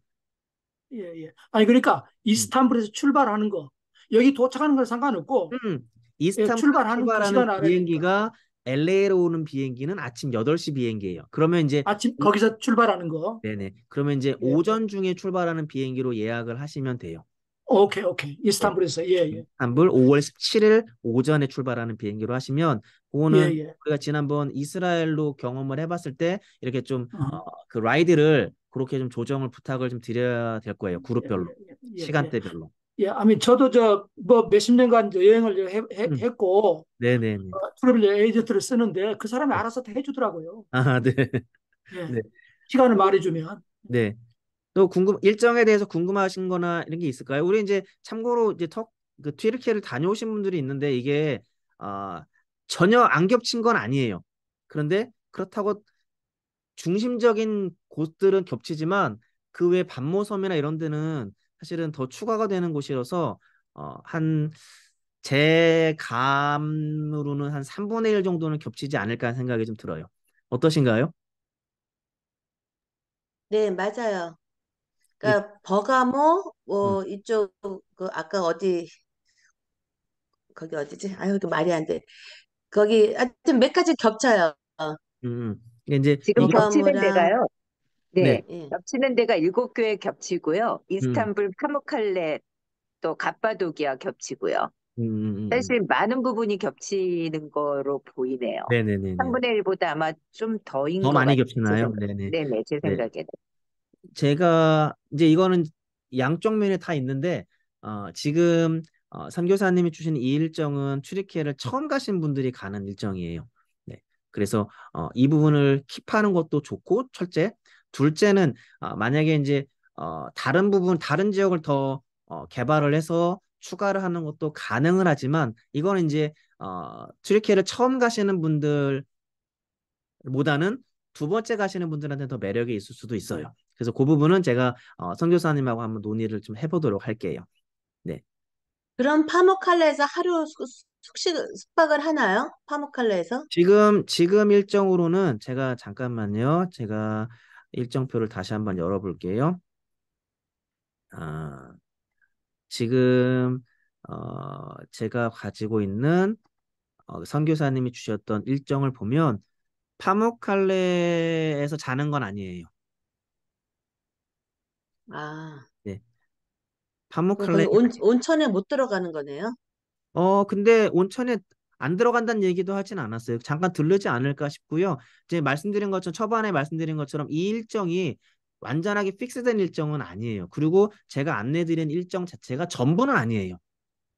예, 예. 아니, 그러니까 음. 이스탄불에서 출발하는 거. 여기 도착하는 건 상관없고, 음. 예, 이스탄불에서 출발하는 그 출발하는 시간을 알아야 되니까. 비행기가 LA로 오는 비행기는 아침 8시 비행기예요. 그러면 이제 아침 거기서 출발하는 거. 네네. 그러면 이제 예. 오전 중에 출발하는 비행기로 예약을 하시면 돼요. 오케이, 오케이. 네. 이스탄불에서. 예, 예. 이스탄불 5월 17일 오전에 출발하는 비행기로 하시면 예, 그거는 예. 우리가 지난번 이스라엘로 경험을 해봤을 때 이렇게 좀 어, 그 라이드를 그렇게 좀 조정을 부탁을 좀 드려야 될 거예요. 예, 그룹별로 예, 예, 예. 시간대별로. 예, 아미 저도 뭐 몇십 년간 여행을 음. 했고 네네네. 트래블 에이전트를 쓰는데 그 사람이 알아서 다 해주더라고요. 아, 네. 예, 네. 시간을 말해주면. 네. 또 일정에 대해서 궁금하신 거나 이런 게 있을까요? 우리 이제 참고로 이제 그 튀르키예를 다녀오신 분들이 있는데 이게 아, 전혀 안 겹친 건 아니에요. 그런데 그렇다고 중심적인 곳들은 겹치지만 그 외 반모섬이나 이런 데는 사실은 더 추가가 되는 곳이라서 한 제 감으로는 한 3분의 1 정도는 겹치지 않을까 하는 생각이 좀 들어요. 어떠신가요? 네, 맞아요. 예. 그러니까 버가모 음, 뭐 이쪽 그 아까 어디 거기 어디지? 아유, 또 말이 안 돼. 거기 하여튼 몇 가지 겹쳐요. 이게 이제 지금 이게 겹치는 버가모랑 데가요. 네. 네, 예. 겹치는 데가 7교회 겹치고요. 음, 이스탄불, 파무칼레, 또 갑바도기아 겹치고요. 음, 음, 음. 사실 많은 부분이 겹치는 거로 보이네요. 네네네네. 3분의 1보다 아마 좀 더인 더 것 많이 같아요. 제 겹치나요? 생각. 네네. 네네, 제 네. 생각에는. 제가 이제 이거는 양쪽 면에 다 있는데 지금 선교사님이 주신 이 일정은 출애굽기를 처음 가신 분들이 가는 일정이에요. 네. 그래서 이 부분을 킵하는 것도 좋고 첫째, 둘째는 만약에 이제 다른 지역을 더 개발을 해서 추가를 하는 것도 가능은 하지만 이거는 이제 출애굽기를 처음 가시는 분들 보다는 두 번째 가시는 분들한테 더 매력이 있을 수도 있어요. 그래서 그 부분은 제가 선교사님하고 한번 논의를 좀 해보도록 할게요. 네. 그럼 파묵칼레에서 하루 숙박을 하나요? 파묵칼레에서? 지금 일정으로는 제가 잠깐만요. 제가 일정표를 다시 한번 열어볼게요. 아, 지금 제가 가지고 있는 선교사님이 주셨던 일정을 보면 파묵칼레에서 자는 건 아니에요. 아, 네. 그럼 파묵칼레 거기 온천에 못 들어가는 거네요? 근데 온천에 안 들어간다는 얘기도 하진 않았어요. 잠깐 들르지 않을까 싶고요. 이제 초반에 말씀드린 것처럼 이 일정이 완전하게 픽스된 일정은 아니에요. 그리고 제가 안내드린 일정 자체가 전부는 아니에요.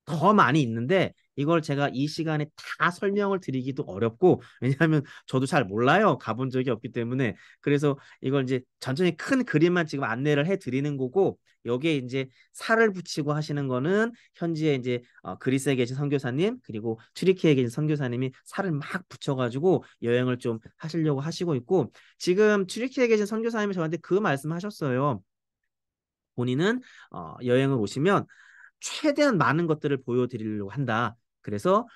더 많이 있는데 이걸 제가 이 시간에 다 설명을 드리기도 어렵고 왜냐하면 저도 잘 몰라요. 가본 적이 없기 때문에 그래서 이걸 이제 천천히 큰 그림만 지금 안내를 해 드리는 거고 여기에 이제 살을 붙이고 하시는 거는 현지에 이제 그리스에 계신 선교사님 그리고 튀르키예에 계신 선교사님이 살을 막 붙여가지고 여행을 좀 하시려고 하시고 있고 지금 튀르키예에 계신 선교사님이 저한테 그 말씀하셨어요. 본인은 여행을 오시면 최대한 많은 것들을 보여드리려고 한다. 그래서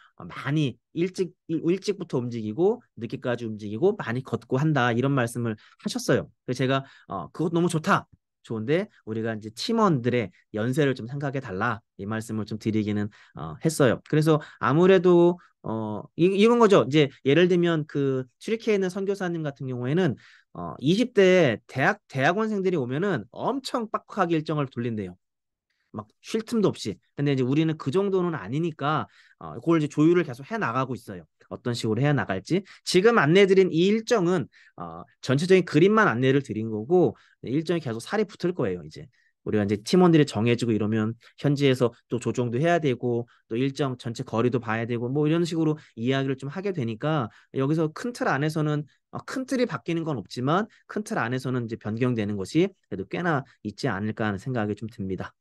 많이 일찍부터 움직이고 늦게까지 움직이고 많이 걷고 한다 이런 말씀을 하셨어요. 그래서 제가 그것 너무 좋다. 좋은데 우리가 이제 팀원들의 연세를 좀 생각해 달라 이 말씀을 좀 드리기는 했어요. 그래서 아무래도 이런 거죠. 이제 예를 들면 그 튀르키예에 있는 선교사님 같은 경우에는 20대 대학원생들이 오면은 엄청 빡빡하게 일정을 돌린대요. 막 쉴 틈도 없이. 근데 이제 우리는 그 정도는 아니니까 그걸 이제 조율을 계속 해 나가고 있어요. 어떤 식으로 해 나갈지. 지금 안내드린 이 일정은 전체적인 그림만 안내를 드린 거고 일정이 계속 살이 붙을 거예요. 이제 우리가 이제 팀원들이 정해지고 이러면 현지에서 또 조정도 해야 되고 또 일정 전체 거리도 봐야 되고 뭐 이런 식으로 이야기를 좀 하게 되니까 여기서 큰 틀 안에서는 큰 틀이 바뀌는 건 없지만 큰 틀 안에서는 이제 변경되는 것이 그래도 꽤나 있지 않을까 하는 생각이 좀 듭니다.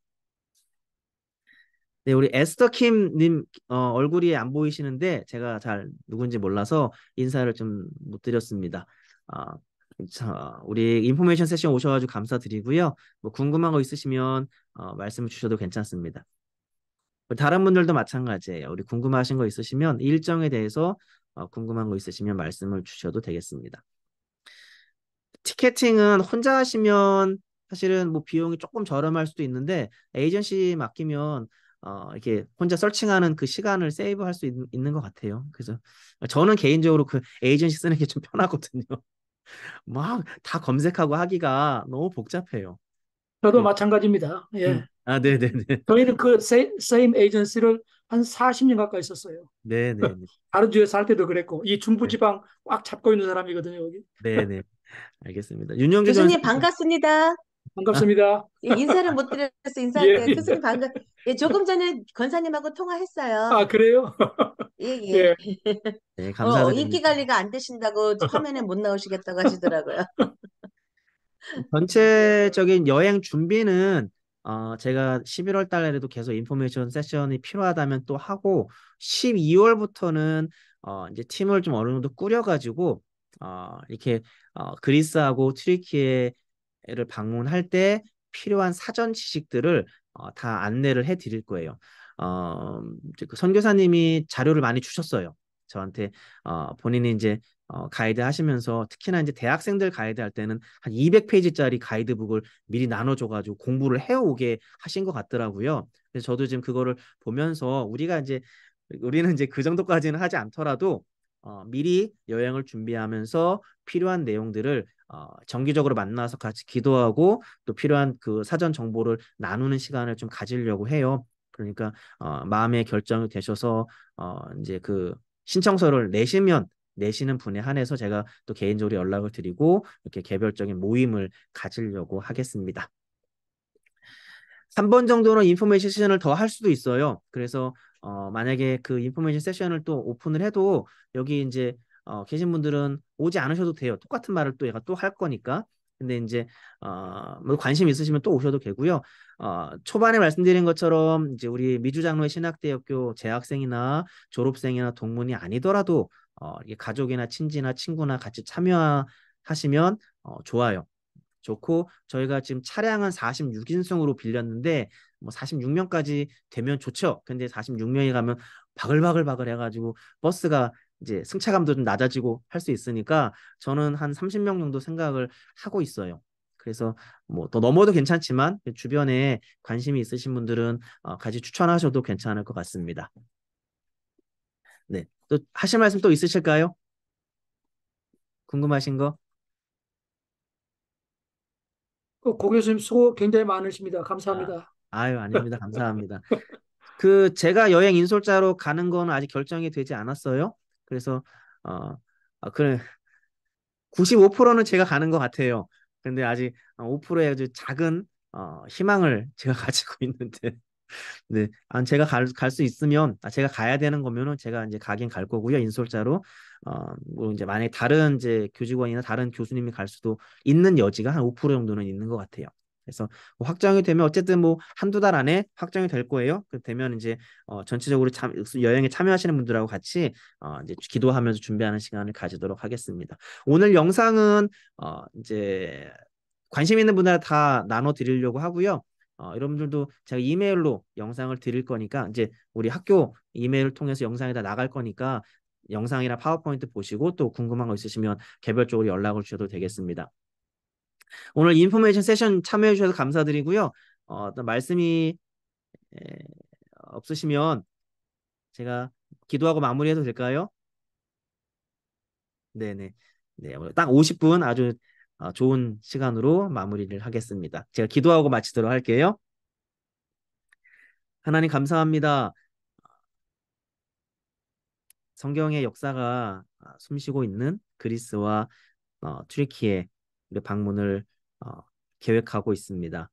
네, 우리 에스더 킴님 얼굴이 안 보이시는데 제가 잘 누군지 몰라서 인사를 좀 못 드렸습니다. 아, 우리 인포메이션 세션 오셔가지고 감사드리고요. 뭐 궁금한 거 있으시면 말씀 주셔도 괜찮습니다. 다른 분들도 마찬가지예요. 우리 궁금하신 거 있으시면 일정에 대해서 궁금한 거 있으시면 말씀을 주셔도 되겠습니다. 티켓팅은 혼자 하시면 사실은 뭐 비용이 조금 저렴할 수도 있는데 에이전시 맡기면 이렇게 혼자 서칭하는 그 시간을 세이브할 수 있는 것 같아요. 그래서 저는 개인적으로 그 에이전시 쓰는 게 좀 편하거든요. 막 다 검색하고 하기가 너무 복잡해요. 저도 그, 마찬가지입니다. 예. 네네네. 저희는 그 same 에이전시를 한 40년 가까이 썼어요. 네네네. 다른 주에 살 때도 그랬고, 이 중부지방 꽉 잡고 있는 사람이거든요, 여기. 네네. 알겠습니다. 윤영주 교수님 전사님. 반갑습니다. 아, 반갑습니다. 예, 인사를 못 드려서 예, 인사할게요. 예. 교수님 예, 조금 전에 권사님하고 아, 통화했어요. 그래요? 예, 예. 예. 네, 인기 감사드립니다. 관리가 안 되신다고 화면에 못 나오시겠다고 하시더라고요. 전체적인 여행 준비는 제가 11월 달에도 계속 인포메이션 세션이 필요하다면 또 하고 12월부터는 이제 팀을 좀 어느 정도 꾸려가지고 이렇게 그리스하고 튀르키예를 방문할 때 필요한 사전 지식들을 다 안내를 해드릴 거예요. 이제 그 선교사님이 자료를 많이 주셨어요. 저한테 본인이 이제 가이드 하시면서 특히나 이제 대학생들 가이드 할 때는 한 200페이지짜리 가이드북을 미리 나눠줘가지고 공부를 해오게 하신 것 같더라고요. 그래서 저도 지금 그거를 보면서 우리는 이제 그 정도까지는 하지 않더라도 미리 여행을 준비하면서 필요한 내용들을 정기적으로 만나서 같이 기도하고 또 필요한 그 사전 정보를 나누는 시간을 좀 가지려고 해요. 그러니까 마음의 결정이 되셔서 이제 그 신청서를 내시는 분에 한해서 제가 또 개인적으로 연락을 드리고 이렇게 개별적인 모임을 가지려고 하겠습니다. 3번 정도는 인포메이션 세션을 더 할 수도 있어요. 그래서 만약에 그 인포메이션 세션을 또 오픈을 해도 여기 이제 계신 분들은 오지 않으셔도 돼요. 똑같은 말을 또 얘가 또 할 거니까. 근데 이제 뭐 관심 있으시면 또 오셔도 되고요. 초반에 말씀드린 것처럼 이제 우리 미주장로의 신학대학교 재학생이나 졸업생이나 동문이 아니더라도 이게 가족이나 친지나 친구나 같이 참여하시면 좋아요. 좋고 저희가 지금 차량은 46인승으로 빌렸는데 뭐 46명까지 되면 좋죠. 근데 46명이 가면 바글바글 해가지고 버스가 이제 승차감도 좀 낮아지고 할 수 있으니까 저는 한 30명 정도 생각을 하고 있어요. 그래서 뭐 더 넘어도 괜찮지만 주변에 관심이 있으신 분들은 같이 추천하셔도 괜찮을 것 같습니다. 네. 또 하실 말씀 또 있으실까요? 궁금하신 거? 고 교수님 수고 굉장히 많으십니다. 아, 감사합니다. 아유, 아닙니다. 감사합니다. 제가 여행 인솔자로 가는 건 아직 결정이 되지 않았어요. 그래서 그래 95%는 제가 가는 것 같아요. 근데 아직 5%의 아주 작은 희망을 제가 가지고 있는데 네, 제가 갈 수 있으면, 제가 가야 되는 거면은 제가 이제 가긴 갈 거고요, 인솔자로. 뭐 이제 만약에 다른 이제 교직원이나 다른 교수님이 갈 수도 있는 여지가 한 5% 정도는 있는 것 같아요. 그래서 뭐 확정이 되면 어쨌든 뭐 한두 달 안에 확정이 될 거예요. 그 되면 이제 전체적으로 여행에 참여하시는 분들하고 같이 이제 기도하면서 준비하는 시간을 가지도록 하겠습니다. 오늘 영상은 이제 관심 있는 분들 다 나눠 드리려고 하고요. 여러분들도 제가 이메일로 영상을 드릴 거니까 이제 우리 학교 이메일을 통해서 영상이 다 나갈 거니까 영상이나 파워포인트 보시고 또 궁금한 거 있으시면 개별적으로 연락을 주셔도 되겠습니다. 오늘 인포메이션 세션 참여해 주셔서 감사드리고요. 또 말씀이 에, 없으시면 제가 기도하고 마무리해도 될까요? 네네. 네, 오늘 딱 50분 아주 좋은 시간으로 마무리를 하겠습니다. 제가 기도하고 마치도록 할게요. 하나님 감사합니다. 성경의 역사가 숨쉬고 있는 그리스와 튀르키예 방문을 어, 계획하고 있습니다.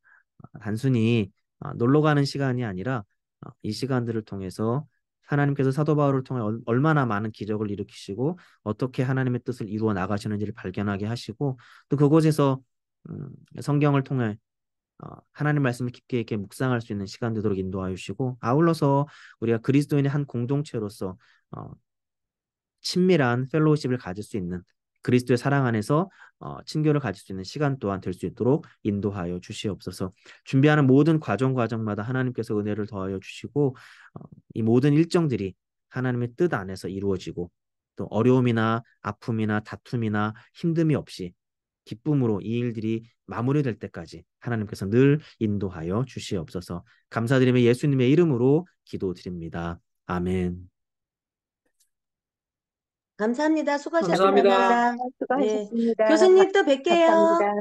단순히 놀러 가는 시간이 아니라 이 시간들을 통해서 하나님께서 사도 바울을 통해 얼마나 많은 기적을 일으키시고 어떻게 하나님의 뜻을 이루어 나가시는지를 발견하게 하시고 또 그곳에서 음, 성경을 통해 하나님 말씀을 깊게 있게 묵상할 수 있는 시간 되도록 인도하여 주시고 아울러서 우리가 그리스도인의 한 공동체로서 어, 친밀한 펠로우십을 가질 수 있는 그리스도의 사랑 안에서 친교를 가질 수 있는 시간 또한 될 수 있도록 인도하여 주시옵소서. 준비하는 모든 과정마다 하나님께서 은혜를 더하여 주시고 이 모든 일정들이 하나님의 뜻 안에서 이루어지고 또 어려움이나 아픔이나 다툼이나 힘듦이 없이 기쁨으로 이 일들이 마무리될 때까지 하나님께서 늘 인도하여 주시옵소서. 감사드리며 예수님의 이름으로 기도드립니다. 아멘. 감사합니다. 감사합니다. 수고하셨습니다. 네. 수고하셨습니다. 교수님 또 뵐게요. 감사합니다.